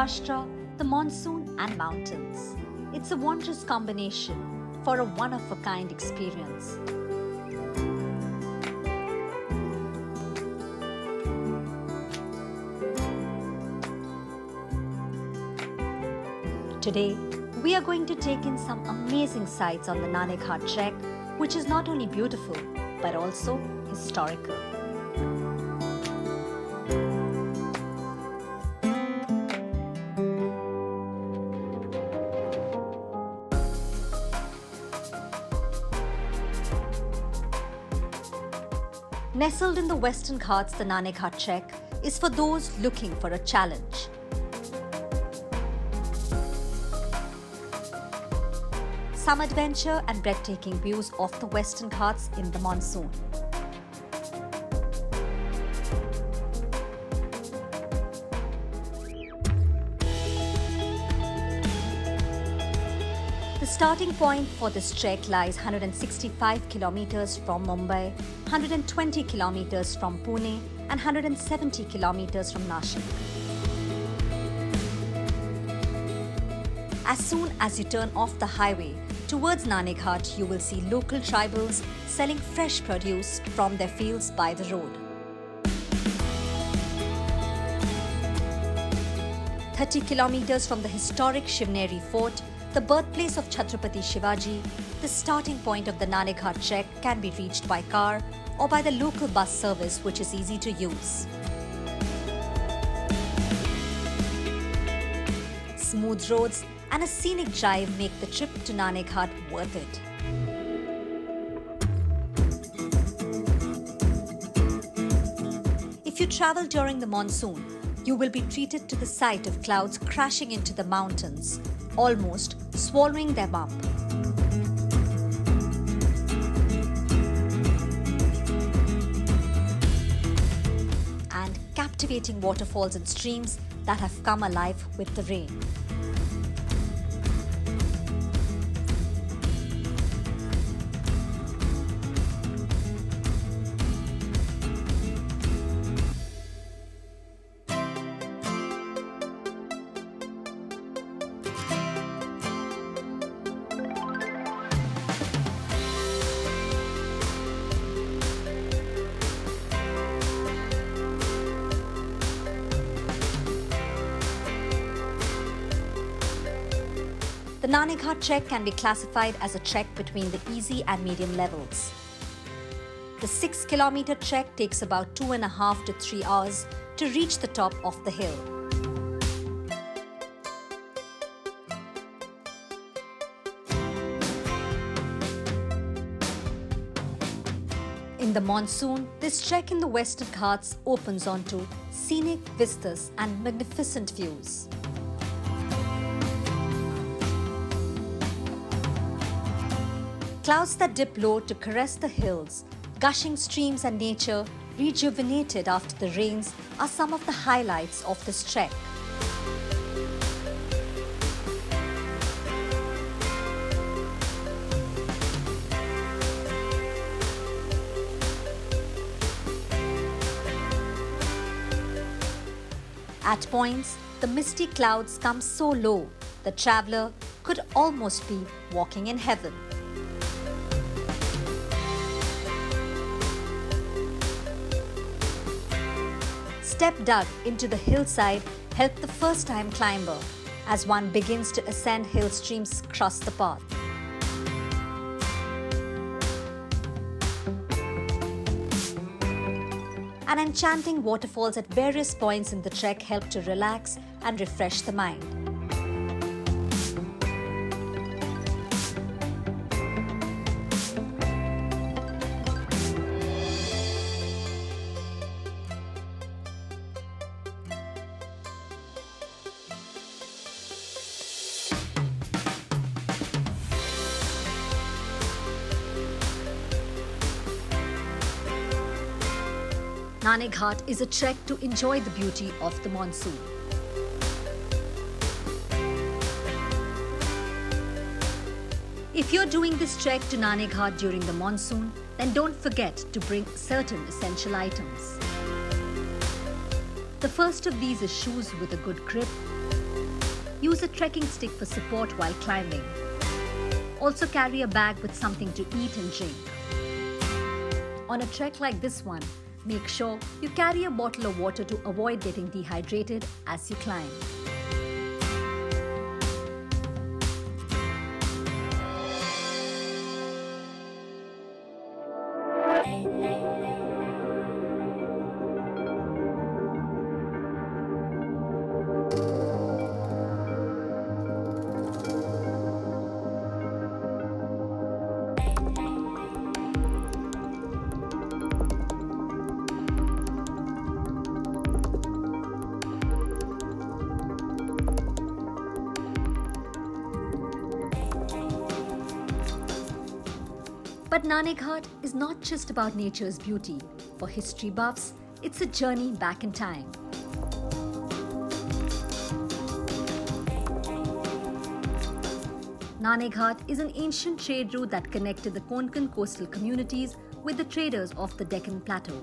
Maharashtra, the monsoon and mountains. It's a wondrous combination for a one-of-a-kind experience. Today, we are going to take in some amazing sights on the Nanek Ghat trek, which is not only beautiful, but also historical. Nestled in the Western Ghats, the Nanek Ghat trek is for those looking for a challenge. Some adventure and breathtaking views of the Western Ghats in the monsoon. The starting point for this trek lies 165 kilometers from Mumbai, 120 kilometers from Pune and 170 kilometers from Nashik. As soon as you turn off the highway towards Nanek Ghat, you will see local tribals selling fresh produce from their fields by the road. 30 kilometers from the historic Shivneri Fort, the birthplace of Chhatrapati Shivaji, the starting point of the Nanek Ghat trek can be reached by car or by the local bus service, which is easy to use. Smooth roads and a scenic drive make the trip to Nanek Ghat worth it. If you travel during the monsoon, you will be treated to the sight of clouds crashing into the mountains, almost swallowing their bump. And captivating waterfalls and streams that have come alive with the rain. The Nanek Ghat trek can be classified as a trek between the easy and medium levels. The 6-kilometer trek takes about 2.5 to 3 hours to reach the top of the hill. In the monsoon, this trek in the Western Ghats opens onto scenic vistas and magnificent views. Clouds that dip low to caress the hills, gushing streams and nature rejuvenated after the rains are some of the highlights of this trek. At points, the misty clouds come so low, the traveler could almost be walking in heaven. Step dug into the hillside help the first-time climber as one begins to ascend hill streams across the path. And enchanting waterfalls at various points in the trek help to relax and refresh the mind. Nanek Ghat is a trek to enjoy the beauty of the monsoon. If you're doing this trek to Nanek Ghat during the monsoon, then don't forget to bring certain essential items. The first of these is shoes with a good grip, use a trekking stick for support while climbing. Also carry a bag with something to eat and drink. On a trek like this one, make sure you carry a bottle of water to avoid getting dehydrated as you climb. But Nane Ghat is not just about nature's beauty. For history buffs, it's a journey back in time. Nane Ghat is an ancient trade route that connected the Konkan coastal communities with the traders of the Deccan Plateau.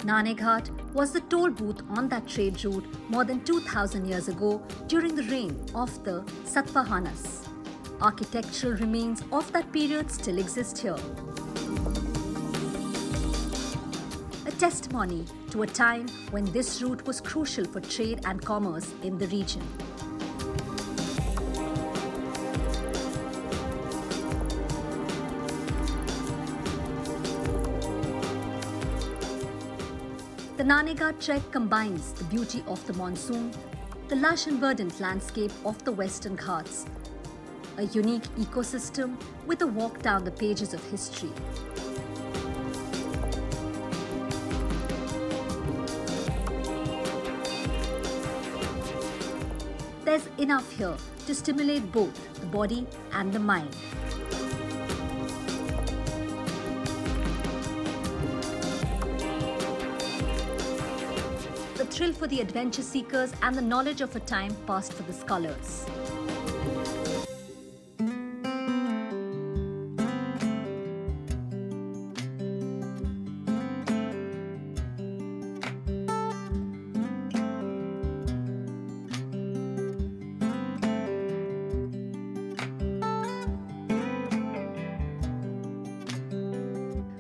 Nane Ghat was the toll booth on that trade route more than 2,000 years ago during the reign of the Satavahanas. Architectural remains of that period still exist here. A testimony to a time when this route was crucial for trade and commerce in the region. The Nane Ghat trek combines the beauty of the monsoon, the lush and verdant landscape of the Western Ghats, a unique ecosystem with a walk down the pages of history. There's enough here to stimulate both the body and the mind. The thrill for the adventure seekers and the knowledge of a time past for the scholars.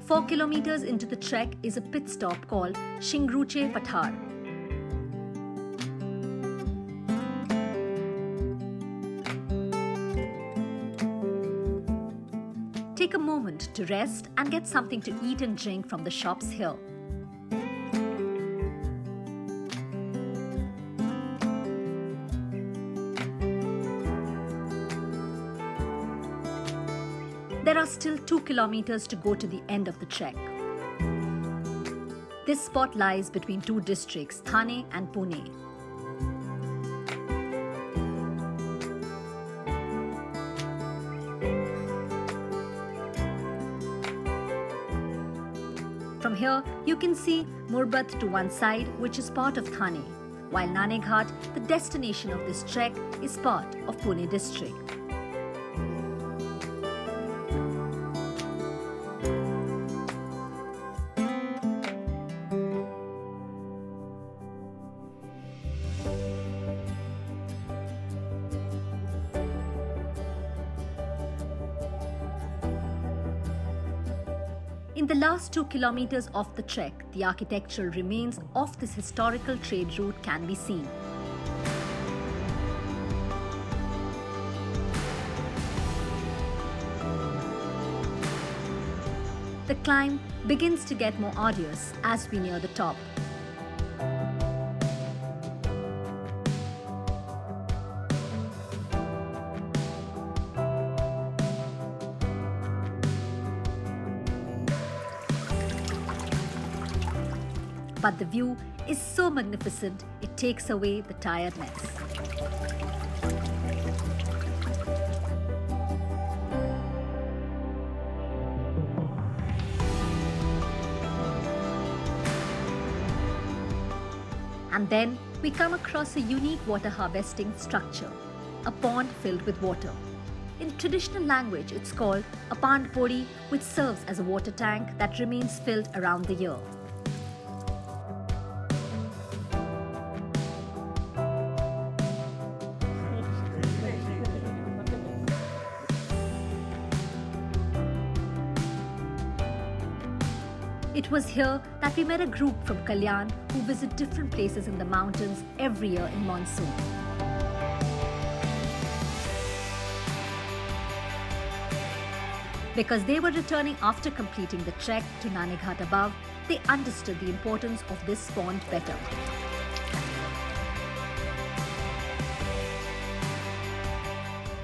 Four kilometers into the trek is a pit stop called Shingruche Pathar. Take a moment to rest and get something to eat and drink from the shops here. There are still 2 kilometers to go to the end of the trek. This spot lies between two districts, Thane and Pune. From here, you can see Murbat to one side, which is part of Thane, while Nane Ghat, the destination of this trek, is part of Pune district. In the last 2 kilometers of the trek, the architectural remains of this historical trade route can be seen. The climb begins to get more arduous as we near the top. But the view is so magnificent, it takes away the tiredness. And then we come across a unique water harvesting structure, a pond filled with water. In traditional language, it's called a pand podi, which serves as a water tank that remains filled around the year. It was here that we met a group from Kalyan who visit different places in the mountains every year in monsoon. Because they were returning after completing the trek to Naneghat above, they understood the importance of this pond better.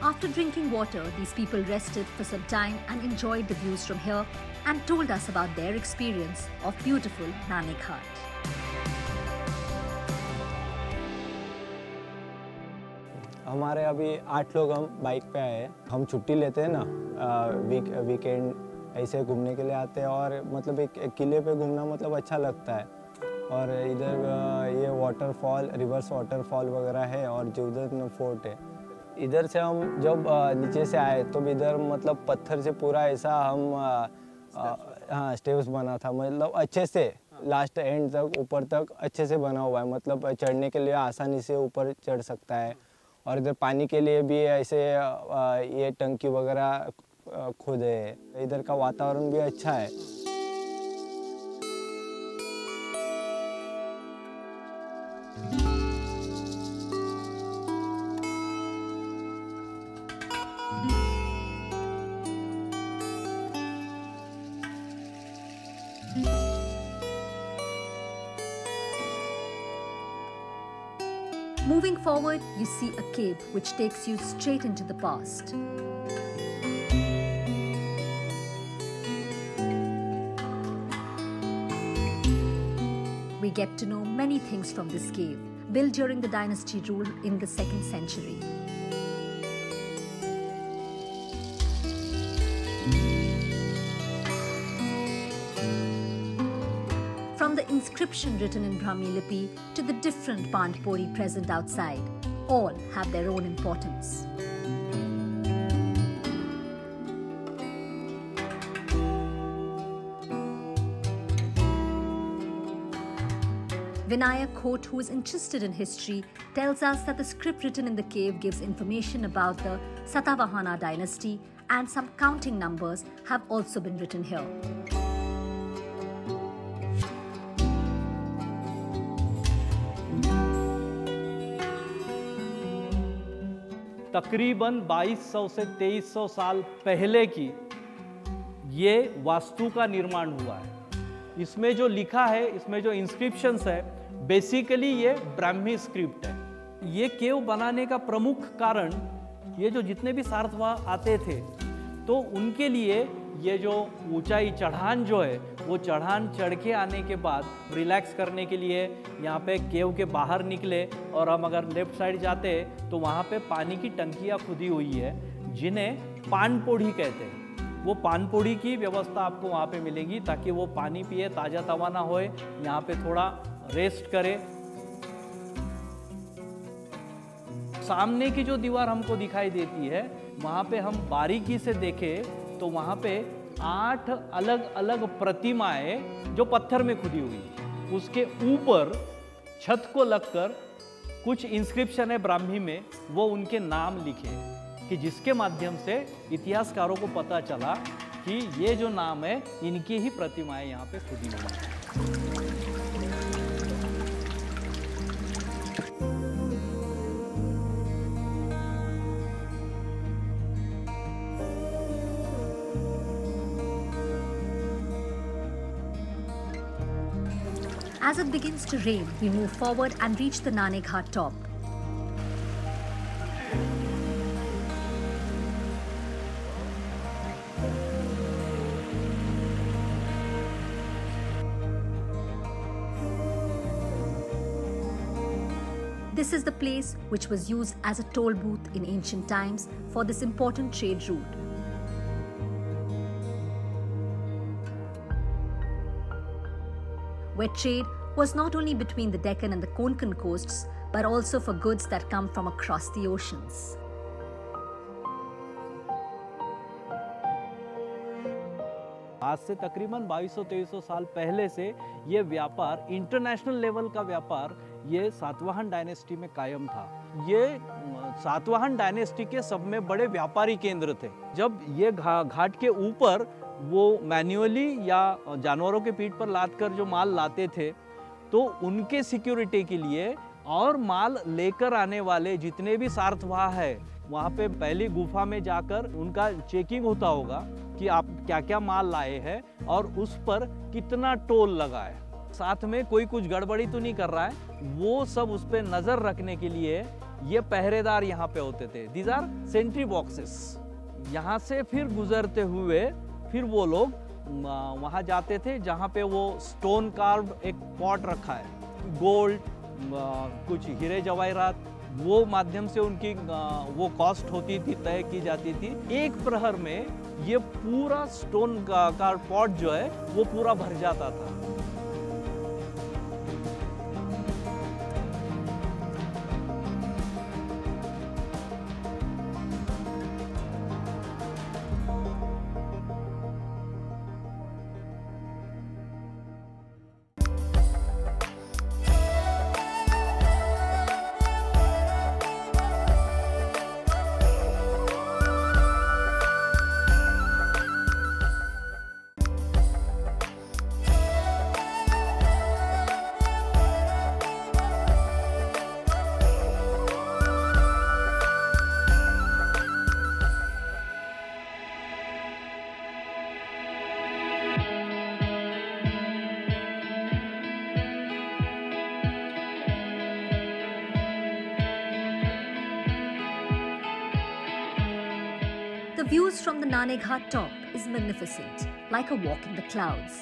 After drinking water, these people rested for some time and enjoyed the views from here and told us about their experience of beautiful Naneghat. हमारे अभी 8 लोग हम bike पे आए हैं। हम छुट्टी लेते हैं ना, वीकेंड ऐसे घूमने के लिए आते हैं और मतलब एक किले पे घूमना मतलब अच्छा लगता है। और इधर ये वाटरफॉल, रिवर्स वाटरफॉल वगैरह है और जीवदत्त फोर्ट है। इधर से हम जब नीचे से आए तो इधर मतलब पत्थर से पूरा ऐसा हम हाँ स्टेप्स बना था, मतलब अच्छे से लास्ट एंड तक ऊपर तक अच्छे से बना हुआ है, मतलब चढ़ने के लिए आसानी से ऊपर चढ़ सकता है। और इधर पानी के लिए भी ऐसे ये टंकी वगैरह खुद है। इधर का वातावरण भी अच्छा है। Moving forward, you see a cave which takes you straight into the past. We get to know many things from this cave, built during the dynasty rule in the 2nd century. From the inscription written in Brahmi Lipi to the different pand podi present outside, all have their own importance. Vinayak Khote, who is interested in history, tells us that the script written in the cave gives information about the Satavahana dynasty, and some counting numbers have also been written here. तकरीबन 2200 से 2300 साल पहले की ये वास्तु का निर्माण हुआ है। इसमें जो लिखा है, इसमें जो इंस्क्रिप्शंस है, बेसिकली ये ब्राह्मी स्क्रिप्ट है। ये केव बनाने का प्रमुख कारण, ये जो जितने भी सारथवा आते थे तो उनके लिए ये जो ऊंचाई चढ़ान जो है, वो चढ़ान चढ़ के आने के बाद रिलैक्स करने के लिए यहाँ पे केव के बाहर निकले। और हम अगर लेफ्ट साइड जाते तो वहाँ पे पानी की टंकियाँ खुदी हुई है जिन्हें पान पोड़ी कहते हैं। वो पान पोड़ी की व्यवस्था आपको वहाँ पे मिलेगी ताकि वो पानी पिए, ताज़ा तवाना होए, यहाँ पे थोड़ा रेस्ट करे। सामने की जो दीवार हमको दिखाई देती है, वहाँ पे हम बारीकी से देखें तो वहाँ पे 8 अलग अलग प्रतिमाएं जो पत्थर में खुदी हुई है। उसके ऊपर छत को लगकर कुछ इंस्क्रिप्शन है ब्राह्मी में, वो उनके नाम लिखे कि जिसके माध्यम से इतिहासकारों को पता चला कि ये जो नाम है इनकी ही प्रतिमाएं यहाँ पे खुदी हुई है। As it begins to rain, we move forward and reach the Naneghat top. This is the place which was used as a toll booth in ancient times for this important trade route. Where trade was not only between the Deccan and the Konkan coasts, but also for goods that come from across the oceans. आज से तकरीबन 2200-2300 साल पहले से ये व्यापार, international level का व्यापार, ये सातवाहन डायनेस्टी में कायम था। ये सातवाहन डायनेस्टी के सब में बड़े व्यापारी केंद्र थे। जब ये घाट के ऊपर वो मैन्युअली या जानवरों के पीठ पर लाद कर जो माल लाते थे, तो उनके सिक्योरिटी के लिए और माल लेकर आने वाले जितने भी सारथवाह है, वहाँ पे पहली गुफा में जाकर उनका चेकिंग होता होगा कि आप क्या क्या माल लाए हैं और उस पर कितना टोल लगा है, साथ में कोई कुछ गड़बड़ी तो नहीं कर रहा है, वो सब उस पर नज़र रखने के लिए ये पहरेदार यहाँ पे होते थे। These are sentry boxes. यहाँ से फिर गुजरते हुए फिर वो लोग वहाँ जाते थे जहाँ पे वो स्टोन कार्व्ड एक पॉट रखा है, गोल्ड, कुछ हीरे जवाहरात, वो माध्यम से उनकी वो कॉस्ट होती थी, तय की जाती थी। एक प्रहर में ये पूरा स्टोन का पॉट जो है वो पूरा भर जाता था। The views from the Nane Ghat top is magnificent, like a walk in the clouds.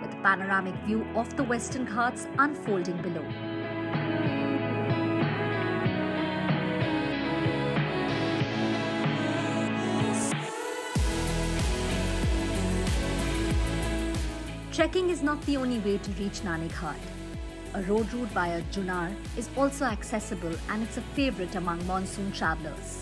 With a panoramic view of the Western Ghats unfolding below. Trekking is not the only way to reach Nane Ghat. A road route via Junar is also accessible and it's a favorite among monsoon travelers.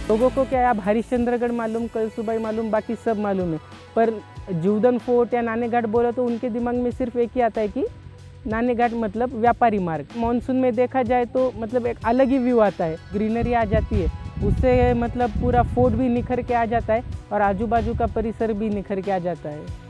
लोगों को क्या है, अब हरिश्चंद्रगढ़ मालूम, कलसूबाई मालूम, बाकी सब मालूम है, पर जीवदन फोर्ट या नाने घाट बोला तो उनके दिमाग में सिर्फ एक ही आता है कि नाने घाट मतलब व्यापारी मार्ग। मॉनसून में देखा जाए तो मतलब एक अलग ही व्यू आता है, ग्रीनरी आ जाती है, उससे मतलब पूरा फोर्ट भी निखर के आ जाता है और आजू बाजू का परिसर भी निखर के आ जाता है।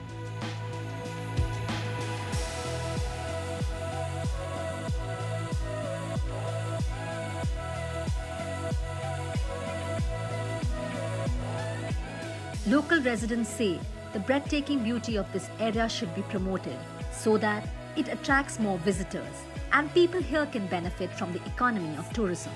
Local residents say the breathtaking beauty of this area should be promoted so that it attracts more visitors and people here can benefit from the economy of tourism.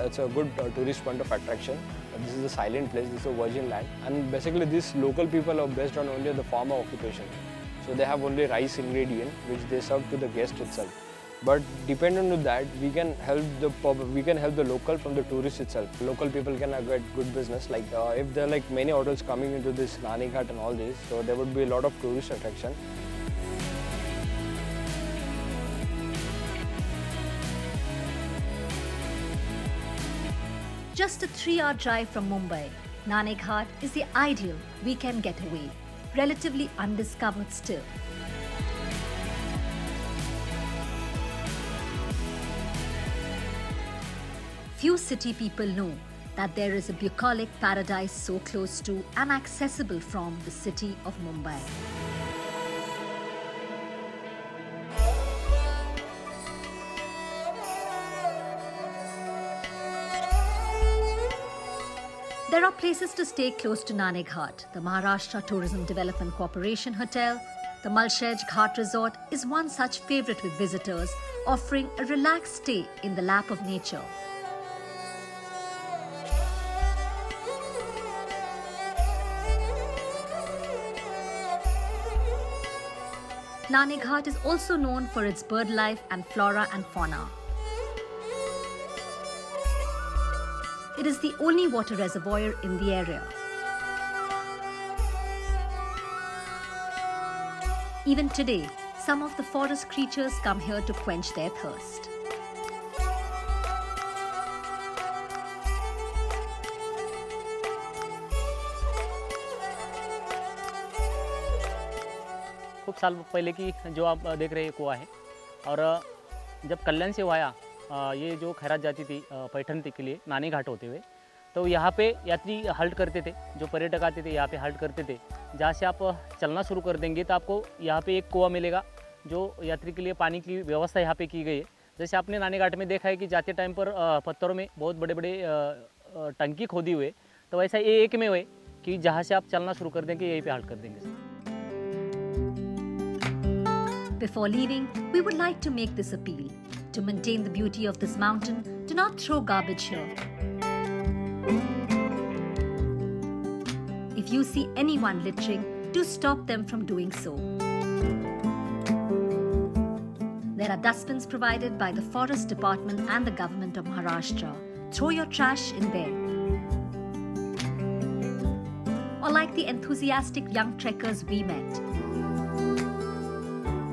It's a good tourist point of attraction. This is a silent place, this is a virgin land, and basically these local people are based on only the farmer occupation. So they have only rice ingredient which they serve to the guest itself. But dependent on that, we can help the local from the tourist itself. Local people can get good business. Like if there are like many hotels coming into this Nane Ghat and all this, so there would be a lot of tourist attraction. Just a 3-hour drive from Mumbai, Nane Ghat is the ideal weekend getaway, relatively undiscovered still. Few city people know that there is a bucolic paradise so close to and accessible from the city of Mumbai. There are places to stay close to Nane Ghat. The Maharashtra Tourism Development Corporation Hotel, the Malshej Ghat Resort is one such favorite with visitors, offering a relaxed stay in the lap of nature. Naneghat is also known for its bird life and flora and fauna. It is the only water reservoir in the area. Even today, some of the forest creatures come here to quench their thirst. खूब साल पहले की जो आप देख रहे हैं कुआं है, और जब कल्याण से वाया ये जो खैरात जाती थी पैठन के लिए नानीघाट होते हुए, तो यहाँ पे यात्री हल्ट करते थे, जो पर्यटक आते थे यहाँ पे हल्ट करते थे। जहाँ से आप चलना शुरू कर देंगे तो आपको यहाँ पे एक कुआं मिलेगा, जो यात्री के लिए पानी की व्यवस्था यहाँ पे की गई है। जैसे आपने नानीघाट में देखा है कि जाते टाइम पर पत्थरों में बहुत बड़े बड़े टंकी खोदी हुए, तो वैसा ये एक में हुए कि जहाँ से आप चलना शुरू कर देंगे यहीं पे हल्ट कर देंगे। Before leaving, we would like to make this appeal. To maintain the beauty of this mountain, do not throw garbage here. If you see anyone littering, do stop them from doing so. There are dustbins provided by the Forest Department and the Government of Maharashtra. Throw your trash in there. Or like the enthusiastic young trekkers we met,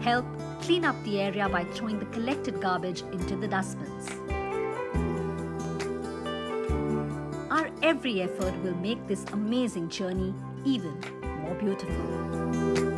help clean up the area by throwing the collected garbage into the dustbins. Our every effort will make this amazing journey even more beautiful.